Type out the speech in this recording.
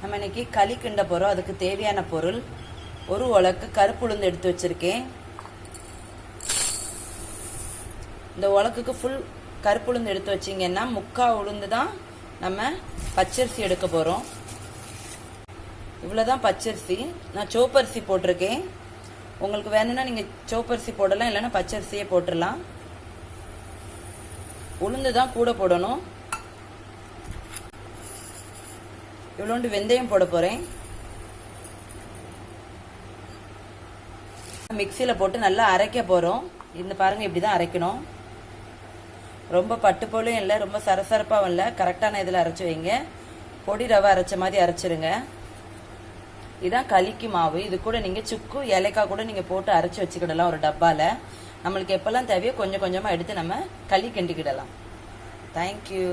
நம்ம இன்னைக்கு களி கிண்ட போகிறோம். அதுக்கு தேவையான பொருள், ஒரு உலக்கு கருப்பு உளுந்து எடுத்து வச்சிருக்கேன். இந்த உலக்குக்கு ஃபுல் கருப்பு உளுந்து எடுத்து வச்சிங்கன்னா 3/4 உளுந்து தான் நம்ம பச்சரிசி எடுக்க போகிறோம். இவ்வளோதான் பச்சரிசி. நான் சோப்பரிசி போட்டிருக்கேன். உங்களுக்கு வேணும்னா நீங்கள் சோப்பரிசி போடலாம், இல்லைன்னா பச்சரிசியே போட்டுடலாம். உளுந்து தான் கூட போடணும். இவ்வளோண்டு வெந்தயம் போட போகிறேன். மிக்சியில் போட்டு நல்லா அரைக்க போகிறோம். இந்த பாருங்கள், இப்படி தான் அரைக்கணும். ரொம்ப பட்டு போலும் இல்லை, ரொம்ப சரசரப்பாகவும் இல்லை, கரெக்டான இதில் அரைச்சி வைங்க. பொடி ரவை அரைச்ச மாதிரி அரைச்சிருங்க. இதுதான் களிக்கு மாவு. இது கூட நீங்கள் சுக்கு ஏலக்காய் கூட நீங்கள் போட்டு அரைச்சி வச்சுக்கிடலாம் ஒரு டப்பாவில். நம்மளுக்கு எப்போல்லாம் தேவையோ கொஞ்சம் கொஞ்சமாக எடுத்து நம்ம களி கிண்டிக்கிடலாம். தேங்க்யூ.